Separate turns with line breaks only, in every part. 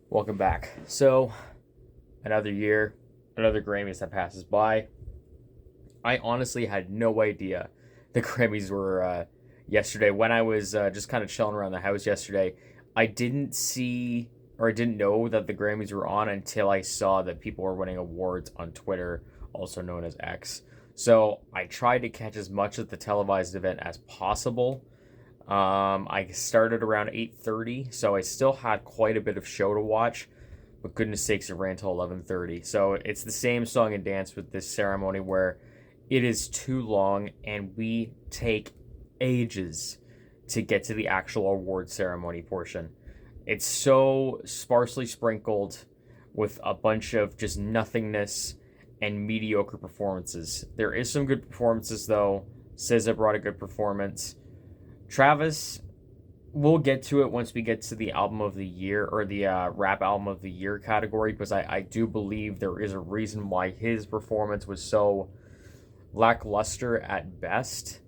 Welcome back. So, another year, another Grammys that passes by. I honestly had no idea the Grammys were yesterday. When I was just kind of chilling around the house yesterday, I didn't see or I didn't know that the Grammys were on until I saw that people were winning awards on Twitter, also known as X. So, I tried to catch as much of the televised event as possible. I started around 8:30, so I still had quite a bit of show to watch. But goodness sakes, it ran till 11:30. So it's the same song and dance with this ceremony where it is too long and we take ages to get to the actual award ceremony portion. It's so sparsely sprinkled with a bunch of just nothingness and mediocre performances. There is some good performances though. SZA brought a good performance. Travis, we'll get to it once we get to the album of the year or the rap album of the year category because I do believe there is a reason why his performance was so lackluster at best.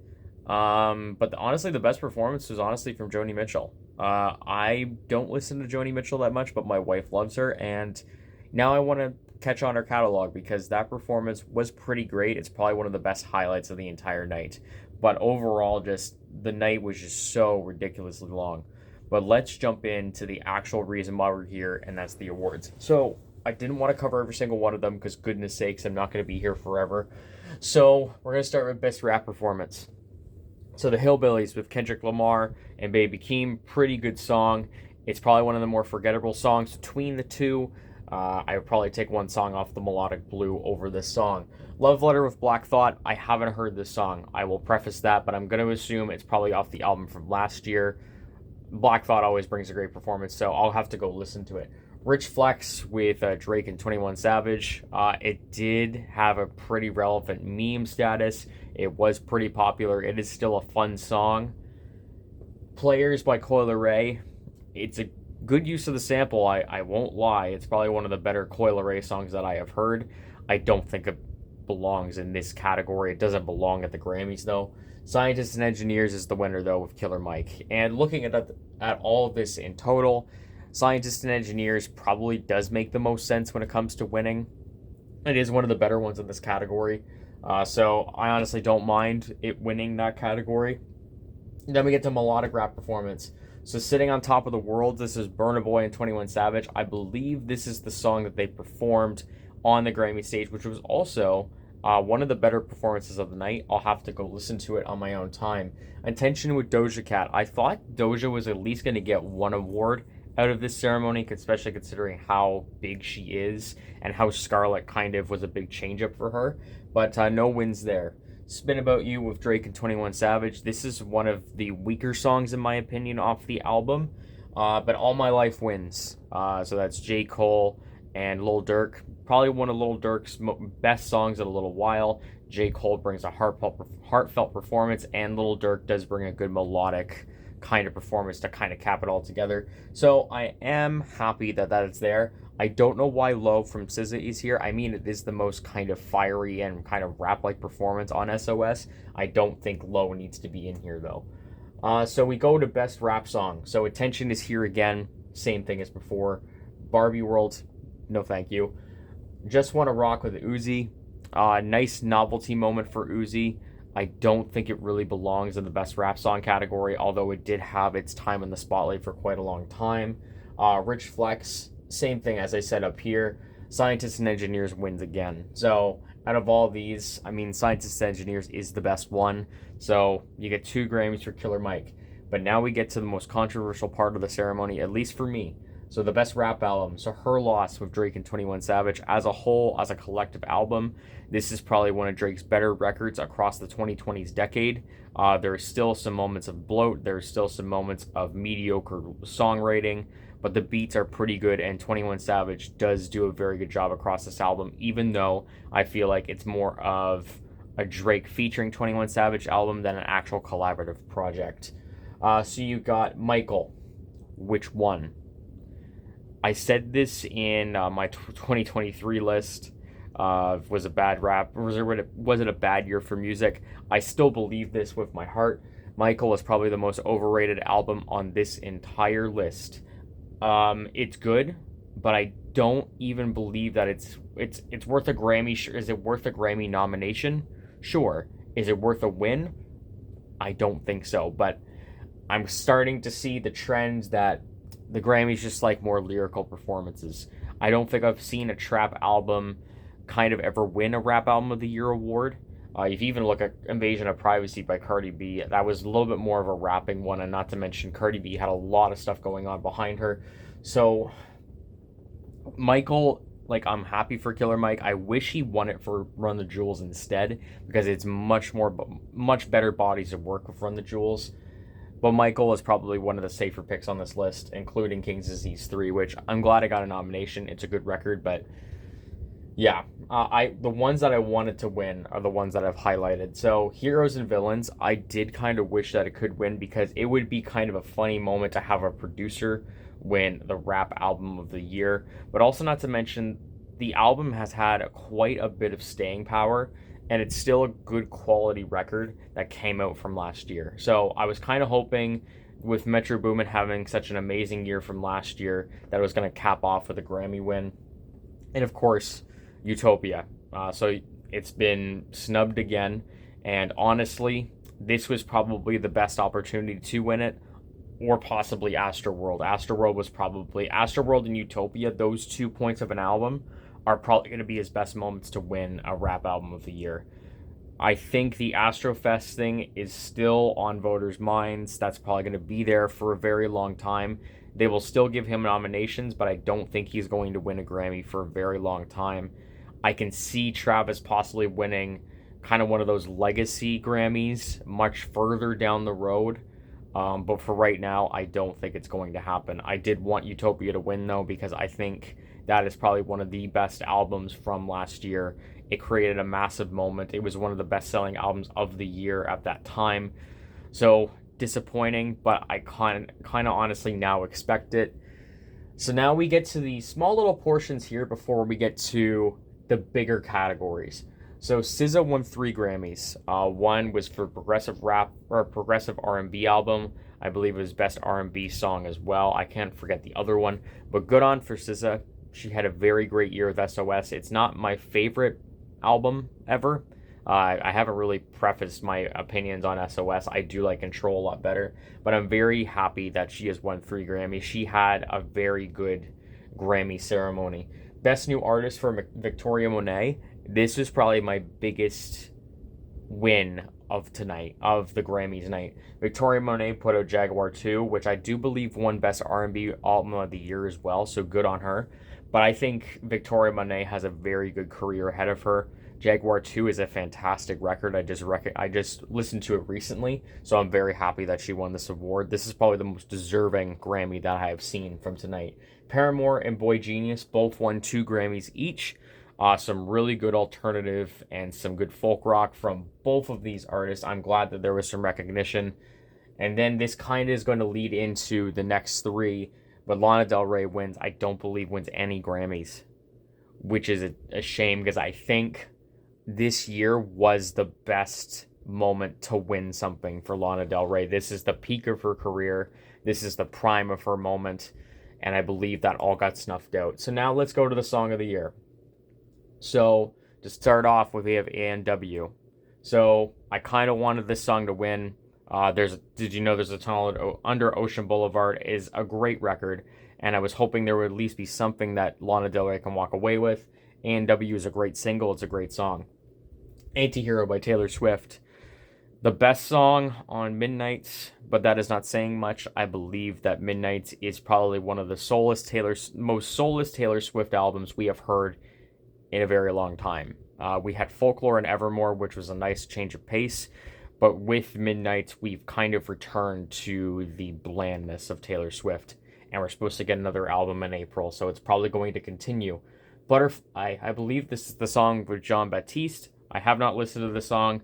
But honestly, the best performance was honestly from Joni Mitchell. I don't listen to Joni Mitchell that much, but my wife loves her, and now I want to catch on her catalog because that performance was pretty great. It's probably one of the best highlights of the entire night. But overall, just the night was just so ridiculously long. But let's jump into the actual reason why we're here, and that's the awards. So I didn't want to cover every single one of them because goodness sakes, I'm not going to be here forever. So we're going to start with best rap performance. So the Hillbillies with Kendrick Lamar and Baby Keem, pretty good song. It's probably one of the more forgettable songs between the two. I would probably take one song off the Melodic Blue over this song. Love Letter with Black Thought, I haven't heard this song. I will preface that, but I'm going to assume it's probably off the album from last year. Black Thought always brings a great performance, so I'll have to go listen to it. Rich Flex with Drake and 21 Savage. It did have a pretty relevant meme status. It was pretty popular. It is still a fun song. Players by Coi Leray. It's a good use of the sample, I won't lie. It's probably one of the better Coi Leray songs that I have heard. I don't think it belongs in this category. It doesn't belong at the Grammys, though. Scientists and Engineers is the winner, though, with Killer Mike. And looking at all of this in total, Scientists and Engineers probably does make the most sense when it comes to winning. It is one of the better ones in this category. So I honestly don't mind it winning that category. Then we get to Melodic Rap Performance. So Sitting on Top of the World, this is Burna Boy and 21 Savage. I believe this is the song that they performed on the Grammy stage, which was also one of the better performances of the night. I'll have to go listen to it on my own time. Attention with Doja Cat. I thought Doja was at least going to get one award out of this ceremony, especially considering how big she is and how Scarlet kind of was a big change-up for her. But no wins there. Spin About You with Drake and 21 Savage. This is one of the weaker songs, in my opinion, off the album. But All My Life wins. So that's J. Cole and Lil Durk. Probably one of Lil Durk's best songs in a little while. J. Cole brings a heartfelt performance, and Lil Durk does bring a good melodic kind of performance to kind of cap it all together. So I am happy that is there. I don't know why Low from SZA is here. I mean, it is the most kind of fiery and kind of rap-like performance on SOS. I don't think Low needs to be in here, though. So we go to Best Rap Song. So Attention is here again. Same thing as before. Barbie World, no thank you. Just Wanna Rock with Uzi. Nice novelty moment for Uzi. I don't think it really belongs in the Best Rap Song category, although it did have its time in the spotlight for quite a long time. Rich Flex, same thing as I said up here. Scientists and Engineers wins again. So out of all these, I mean, Scientists and Engineers is the best one. So you get 2 Grammys for Killer Mike. But now we get to the most controversial part of the ceremony, at least for me. So the best rap album. So Her Loss with Drake and 21 Savage. As a whole, as a collective album, this is probably one of Drake's better records across the 2020s decade. There are still some moments of bloat. There are still some moments of mediocre songwriting. But the beats are pretty good, and 21 Savage does do a very good job across this album, even though I feel like it's more of a Drake featuring 21 Savage album than an actual collaborative project. So you got Michael. Which one? I said this in my 2023 list. Was a bad rap? Was it a bad year for music? I still believe this with my heart. Michael is probably the most overrated album on this entire list. It's good. but I don't even believe that it's worth a Grammy. Is it worth a Grammy nomination? Sure. Is it worth a win? I don't think so. But I'm starting to see the trends that the Grammys just like more lyrical performances. I don't think I've seen a trap album kind of ever win a rap album of the year award. If you even look at Invasion of Privacy by Cardi B, that was a little bit more of a rapping one, and not to mention Cardi B had a lot of stuff going on behind her. So Michael, like, I'm happy for Killer Mike. I wish he won it for Run the Jewels instead, because it's much better bodies of work with Run the Jewels. But Michael is probably one of the safer picks on this list, including King's Disease 3, which I'm glad I got a nomination. It's a good record, but yeah, the ones that I wanted to win are the ones that I've highlighted. So Heroes and Villains, I did kind of wish that it could win, because it would be kind of a funny moment to have a producer win the rap album of the year. But also, not to mention, the album has had quite a bit of staying power, and it's still a good quality record that came out from last year. So I was kind of hoping, with Metro Boomin having such an amazing year from last year, that it was going to cap off with a Grammy win. And of course, Utopia. So it's been snubbed again, and honestly, this was probably the best opportunity to win it, or possibly Astroworld. Astroworld and Utopia. Those 2 points of an album are probably going to be his best moments to win a rap album of the year. I think the Astrofest thing is still on voters' minds. That's probably going to be there for a very long time. They will still give him nominations, but I don't think he's going to win a Grammy for a very long time. I can see Travis possibly winning kind of one of those legacy Grammys much further down the road. But for right now, I don't think it's going to happen. I did want Utopia to win, though, because I think that is probably one of the best albums from last year. It created a massive moment. It was one of the best-selling albums of the year at that time. So disappointing, but I kind of honestly now expect it. So now we get to the small little portions here before we get to the bigger categories. So SZA won 3 Grammys. One was for progressive rap or progressive R&B album. I believe it was best R&B song as well. I can't forget the other one, but good on for SZA. She had a very great year with SOS. It's not my favorite album ever. I haven't really prefaced my opinions on SOS. I do like Control a lot better, but I'm very happy that she has won 3 Grammys. She had a very good Grammy ceremony. Best New Artist for Victoria Monet. This was probably my biggest win of tonight, of the Grammys night. Victoria Monet put out Jaguar 2, which I do believe won Best R&B Album of the Year as well, so good on her. But I think Victoria Monet has a very good career ahead of her. Jaguar 2 is a fantastic record. I just listened to it recently, so I'm very happy that she won this award. This is probably the most deserving Grammy that I have seen from tonight. Paramore and Boy Genius both won 2 Grammys each. Some really good alternative and some good folk rock from both of these artists. I'm glad that there was some recognition. And then this kind of is going to lead into the next 3. But Lana Del Rey wins, I don't believe wins any Grammys, which is a shame, because I think this year was the best moment to win something for Lana Del Rey. This is the peak of her career. This is the prime of her moment. And I believe that all got snuffed out. So now let's go to the Song of the Year. So to start off with, we have A&W. So I kind of wanted this song to win. Did you know there's a tunnel under Ocean Boulevard is a great record, and I was hoping there would at least be something that Lana Del Rey can walk away with. A&W is a great single. It's a great song. Antihero by Taylor Swift. The best song on Midnights, but that is not saying much. I believe that Midnights is probably one of the most soulless Taylor Swift albums we have heard in a very long time. We had Folklore and Evermore, which was a nice change of pace, but with Midnights, we've kind of returned to the blandness of Taylor Swift, and we're supposed to get another album in April, so it's probably going to continue. Butterfly, I believe this is the song with Jean Baptiste. I have not listened to the song.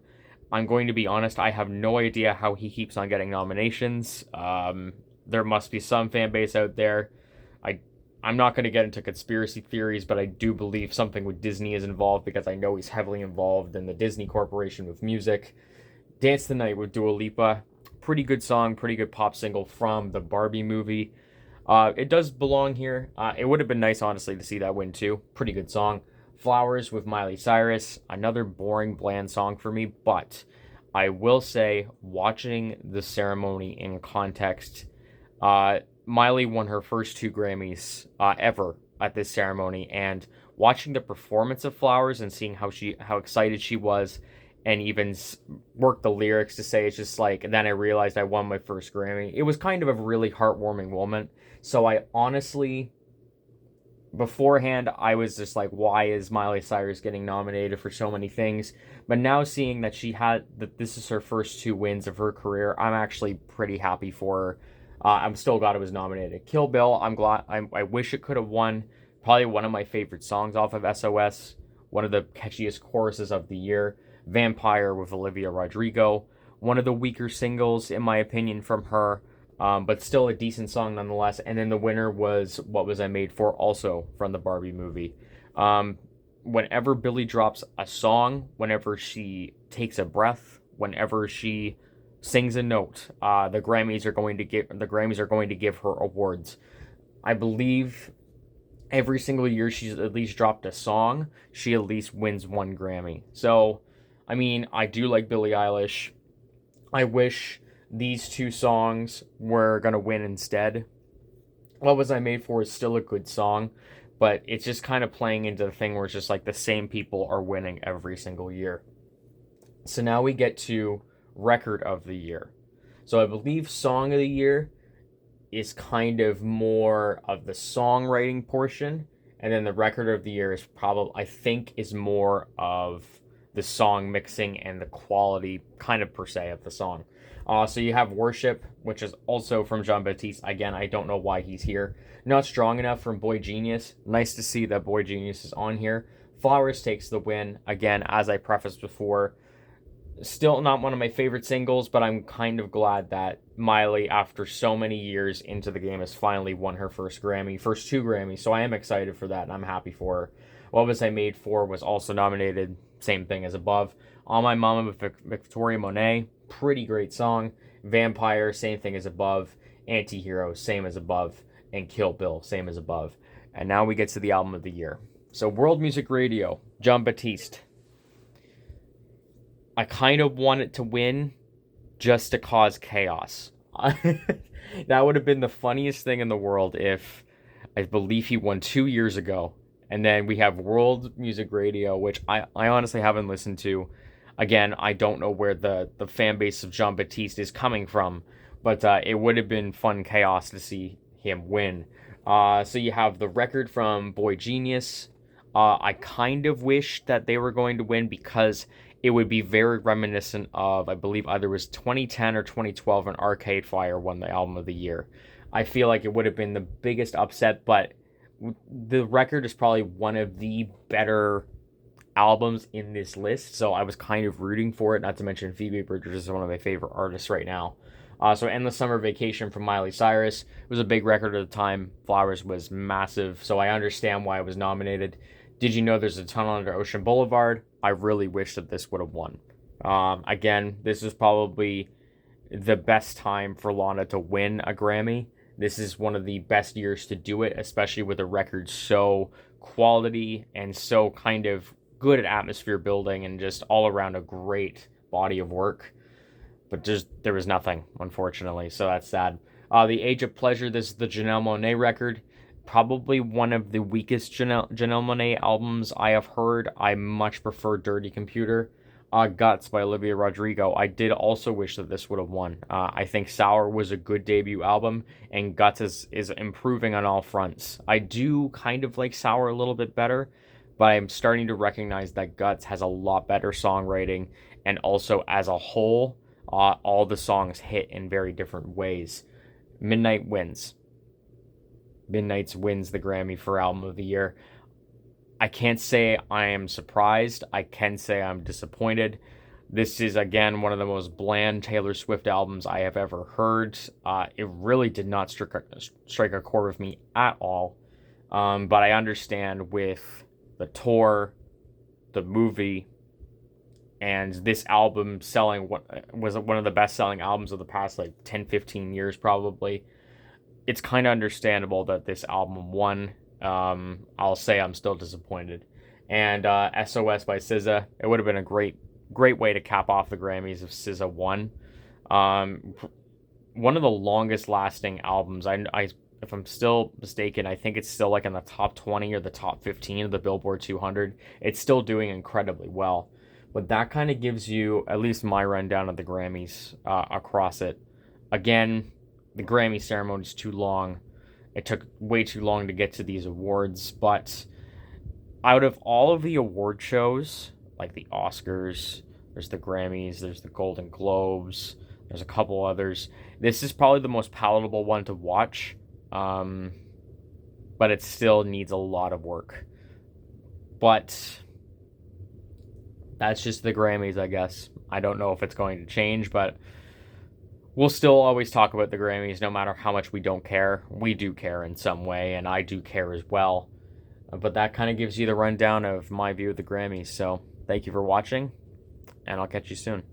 I'm going to be honest, I have no idea how he keeps on getting nominations. There must be some fan base out there. I'm not going to get into conspiracy theories, but I do believe something with Disney is involved, because I know he's heavily involved in the Disney Corporation with music. Dance the Night with Dua Lipa. Pretty good song, pretty good pop single from the Barbie movie. It does belong here. It would have been nice, honestly, to see that win too. Pretty good song. Flowers with Miley Cyrus, another boring, bland song for me, but I will say, watching the ceremony in context, Miley won her first two Grammys ever at this ceremony, and watching the performance of Flowers and seeing how excited she was, and even worked the lyrics to say it's just like, and then I realized I won my first Grammy. It was kind of a really heartwarming moment. So I honestly, beforehand, I was just like, why is Miley Cyrus getting nominated for so many things? But now seeing that this is her first two wins of her career, I'm actually pretty happy for her. I'm still glad it was nominated. Kill Bill, I'm glad. I wish it could have won. Probably one of my favorite songs off of SOS. One of the catchiest choruses of the year. Vampire with Olivia Rodrigo. One of the weaker singles, in my opinion, from her. But still a decent song nonetheless. And then the winner was What Was I Made For, also from the Barbie movie. Whenever Billie drops a song, whenever she takes a breath, whenever she sings a note, the Grammys are going to give her awards. I believe every single year she's at least dropped a song, she at least wins one Grammy. So, I mean, I do like Billie Eilish. I wish these two songs were gonna win instead. What Was I Made For is still a good song, but it's just kind of playing into the thing where it's just like the same people are winning every single year. So now we get to Record of the Year. So I believe Song of the Year is kind of more of the songwriting portion, and then the Record of the Year is probably, I think, is more of the song mixing and the quality kind of per se of the song. So you have Worship, which is also from Jon Batiste. Again, I don't know why he's here. Not Strong Enough from Boy Genius. Nice to see that Boy Genius is on here. Flowers takes the win. Again, as I prefaced before, still not one of my favorite singles, but I'm kind of glad that Miley, after so many years into the game, has finally won her first two Grammys. So I am excited for that, and I'm happy for her. What Was I Made For was also nominated. Same thing as above. All My Mama with Victoria Monet. Pretty great song. Vampire, same thing as above. Antihero, same as above. And Kill Bill, same as above. And now we get to the album of the year. So World Music Radio, Jon Batiste. I kind of want it to win just to cause chaos. That would have been the funniest thing in the world if I believe he won 2 years ago. And then we have World Music Radio, which I honestly haven't listened to. Again, I don't know where the fan base of Jon Batiste is coming from, but it would have been fun chaos to see him win. So you have the record from Boy Genius. I kind of wish that they were going to win because it would be very reminiscent of, I believe either it was 2010 or 2012 when Arcade Fire won the album of the year. I feel like it would have been the biggest upset, but the record is probably one of the better albums in this list, so I was kind of rooting for it, not to mention Phoebe Bridgers is one of my favorite artists right now. So Endless Summer Vacation from Miley Cyrus. It was a big record at the time. Flowers was massive, so I understand why it was nominated. Did you know there's a tunnel under Ocean Boulevard? I really wish that this would have won. Again, this is probably the best time for Lana to win a Grammy. This is one of the best years to do it, especially with a record so quality and so kind of good at atmosphere building and just all around a great body of work. But just there was nothing, unfortunately, so that's sad. The Age of Pleasure, this is the Janelle Monáe record. Probably one of the weakest Janelle Monáe albums I have heard. I much prefer Dirty Computer. Guts by Olivia Rodrigo. I did also wish that this would have won. I think Sour was a good debut album, and Guts is improving on all fronts. I do kind of like Sour a little bit better, but I'm starting to recognize that Guts has a lot better songwriting, and also as a whole, all the songs hit in very different ways. Midnight wins. Midnight's wins the Grammy for Album of the Year. I can't say I am surprised. I can say I'm disappointed. This is, again, one of the most bland Taylor Swift albums I have ever heard. It really did not strike a chord with me at all. But I understand with the tour, the movie, and this album selling what was one of the best-selling albums of the past, 10, 15 years probably. it's kind of understandable that this album won. I'll say I'm still disappointed. And SOS by SZA, it would have been a great way to cap off the Grammys if SZA won. Um, One of the longest lasting albums. If I'm still mistaken, I think it's still like in the top 20 or the top 15 of the Billboard 200. It's still doing incredibly well. But that kind of gives you at least my rundown of the Grammys across it. Again, the Grammy ceremony is too long. It took way too long to get to these awards. But out of all of the award shows, like the Oscars, there's the Grammys, there's the Golden Globes, there's a couple others. This is probably the most palatable one to watch, but it still needs a lot of work. But that's just the Grammys, I guess. I don't know if it's going to change, but we'll still always talk about the Grammys no matter how much we don't care. We do care in some way, and I do care as well. But that kind of gives you the rundown of my view of the Grammys. So thank you for watching, and I'll catch you soon.